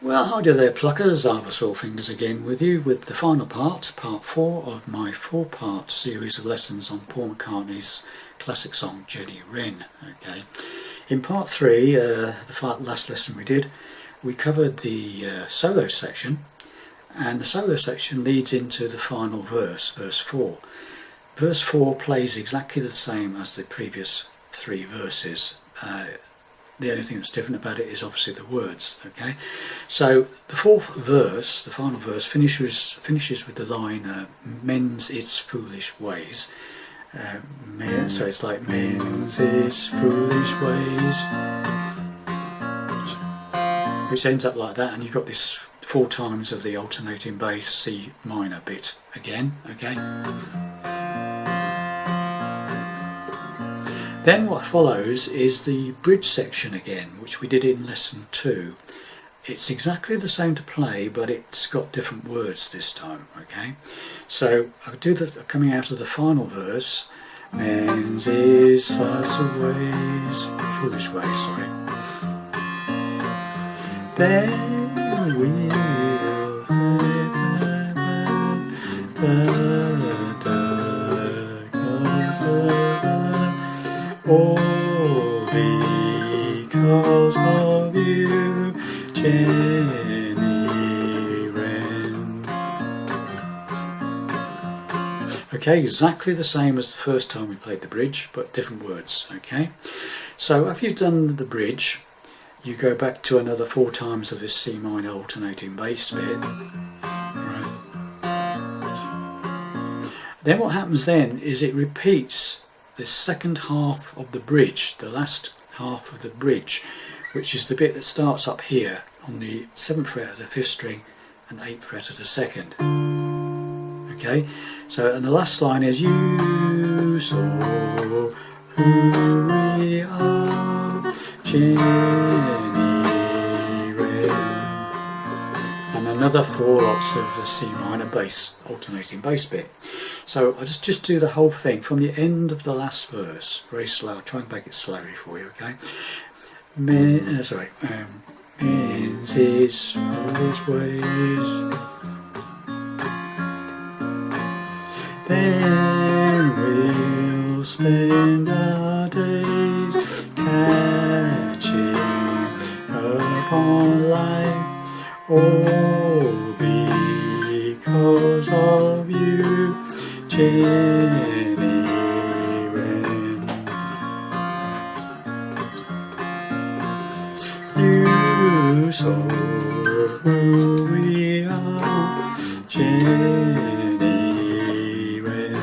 Well, hi there pluckers, Arthur Sawfingers again with you with the final part 4 of my 4-part series of lessons on Paul McCartney's classic song Jenny Wren. Okay. In part 3, the last lesson we covered the solo section, and the solo section leads into the final verse, verse 4. Verse 4 plays exactly the same as the previous 3 verses. The only thing that's different about it is obviously the words. Okay, so the 4th verse, the final verse, finishes with the line "Men's its foolish ways." So it's like men's its foolish ways, which ends up like that, and you've got this 4 times of the alternating bass C minor bit again. Okay. Then what follows is the bridge section again, which we did in lesson 2. It's exactly the same to play, but it's got different words this time. Okay, so I'll do the coming out of the final verse. Men's is ways, foolish ways, sorry. Then all because of you, Jenny Wren. Okay, exactly the same as the first time we played the bridge, but different words. Okay, so after you've done the bridge, you go back to another 4 times of this C minor alternating bass bit. Right. Then what happens then is it repeats the second half of the bridge, the last half of the bridge, which is the bit that starts up here on the 7th fret of the 5th string and 8th fret of the 2nd. Okay, so and the last line is "You saw who we are, Jenny Wren," and another 4 lots of the C minor bass, alternating bass bit. So I'll just do the whole thing from the end of the last verse, very slow. I'll try and make it slowly for you, okay? Men's is foolish ways, then we'll spend our days catching upon life, all because of you, Jenny Wren. You saw who we are, Jenny Wren.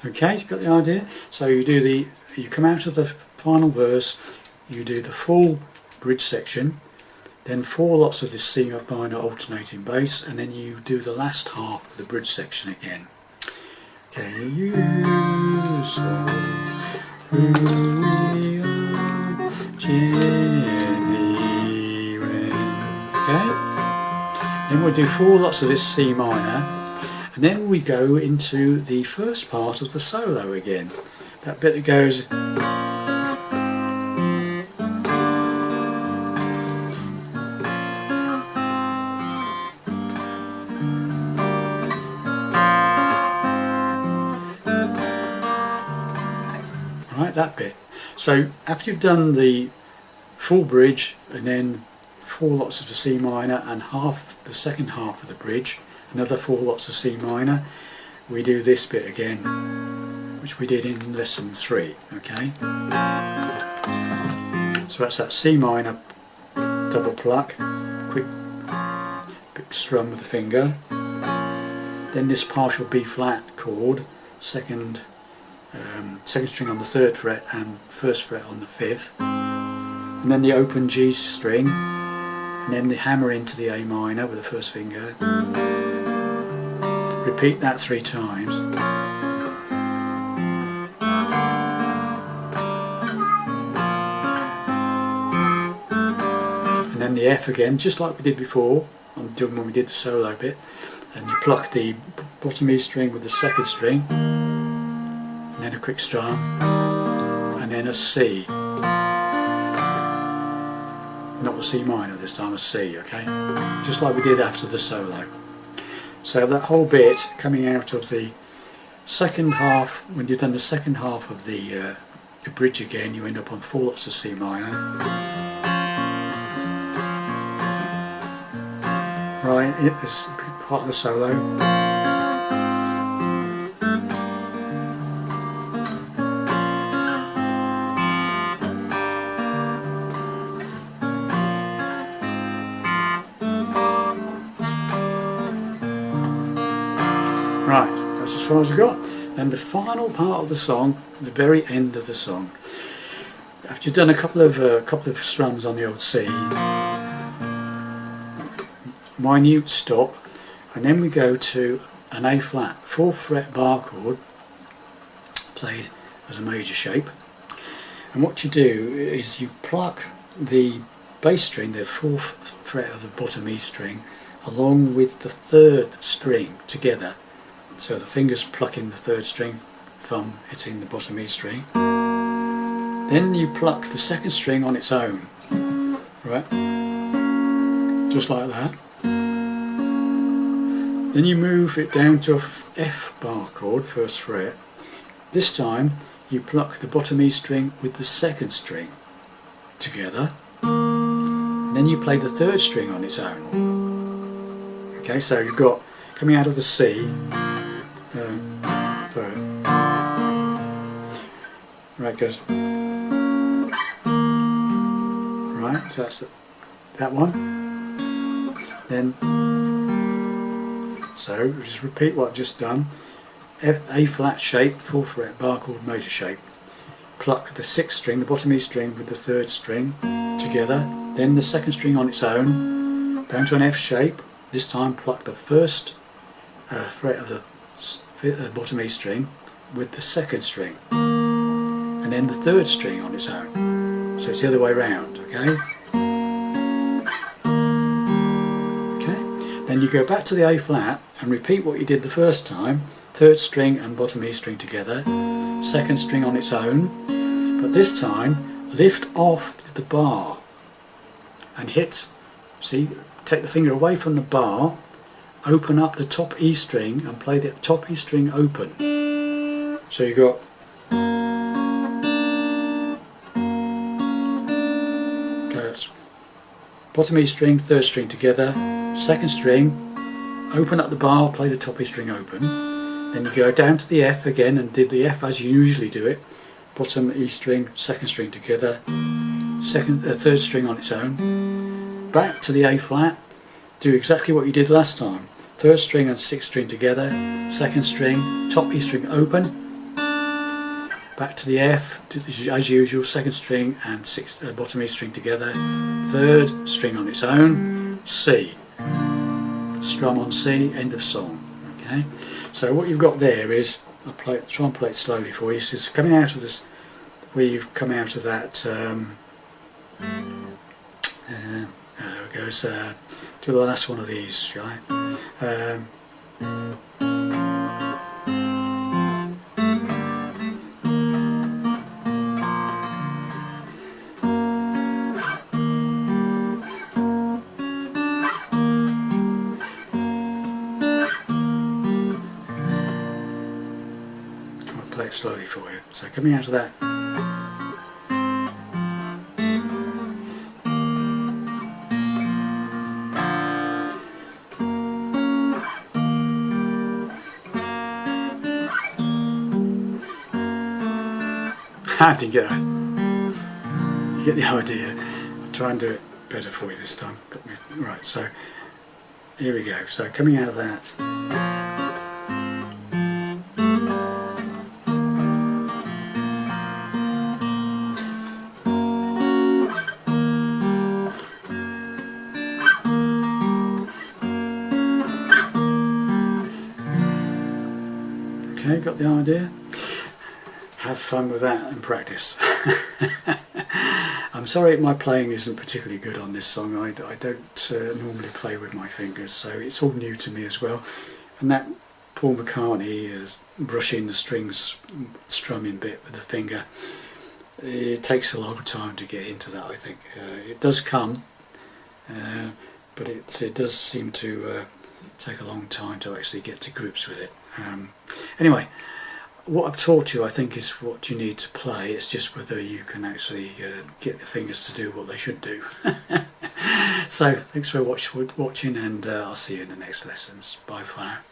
Okay, you've got the idea? So you come out of the final verse, you do the full bridge section, then 4 lots of this C minor alternating bass, and then you do the last half of the bridge section again. Okay, you saw who we are, Jenny Wren. Okay, then we'll do 4 lots of this C minor, and then we go into the first part of the solo again. That bit that goes. Right, that bit. So after you've done the full bridge and then 4 lots of the C minor and the second half of the bridge, another 4 lots of C minor, we do this bit again, which we did in lesson 3. Okay, so that's that C minor double pluck, quick big strum with the finger, then this partial B flat chord, second string on the 3rd fret and 1st fret on the 5th, and then the open G string, and then the hammer into the A minor with the 1st finger. Repeat that 3 times. And then the F again, just like we did before, when we did the solo bit, and you pluck the bottom E string with the 2nd string, and then a quick strum, and then a C. not a C minor this time, a C, okay? Just like we did after the solo. So that whole bit coming out of the second half, when you've done the second half of the bridge again, you end up on 4 lots of C minor. Right, it's part of the solo. Right, that's as far as we got. And the final part of the song, the very end of the song, after you've done a couple of strums on the old C, minute stop, and then we go to an A flat, 4th fret bar chord, played as a major shape. And what you do is you pluck the bass string, the 4th fret of the bottom E string, along with the 3rd string together. So the fingers plucking the 3rd string, thumb hitting the bottom E string. Then you pluck the 2nd string on its own, right? Just like that. Then you move it down to a F bar chord, 1st fret. This time you pluck the bottom E string with the 2nd string together. And then you play the 3rd string on its own. Okay, so you've got coming out of the C. Right, goes. Right, so that's that one. Then, so just repeat what I've just done. A flat shape, 4th fret bar chord major shape. Pluck the 6th string, the bottom E string with the 3rd string together. Then the 2nd string on its own, down to an F shape. This time pluck the 1st fret of the bottom E string with the 2nd string, and then the 3rd string on its own. So it's the other way round, okay? Okay. Then you go back to the A flat and repeat what you did the first time. 3rd string and bottom E string together, 2nd string on its own, but this time lift off the bar and hit. See, take the finger away from the bar. Open up the top E string and play the top E string open. So you got bottom E string, 3rd string together, 2nd string, open up the bar, play the top E string open. Then you go down to the F again and did the F as you usually do it. Bottom E string, 2nd string together, 3rd string on its own. Back to the A flat, do exactly what you did last time. 3rd string and 6th string together, 2nd string, top E string open. Back to the F, as usual, 2nd string and 6th bottom E string together, 3rd string on its own, C. Strum on C, end of song. Okay. So what you've got there is, I'll try and play it slowly for you. So it's coming out of this, where you've come out of that. There it goes. Do the last one of these, shall I? Play it slowly for you. So coming out of that. I didn't get that. You get the idea. I'll try and do it better for you this time. Right, so here we go. So coming out of that. Okay, got the idea? Have fun with that and practice. I'm sorry my playing isn't particularly good on this song. I don't normally play with my fingers, so it's all new to me as well. And that Paul McCartney is brushing the strings, strumming bit with the finger. It takes a long time to get into that, I think. It does come, but it does seem to take a long time to actually get to grips with it. Anyway, what I've taught you I think is what you need to play. It's just whether you can actually get the fingers to do what they should do. So thanks for watching, and I'll see you in the next lessons. Bye for now.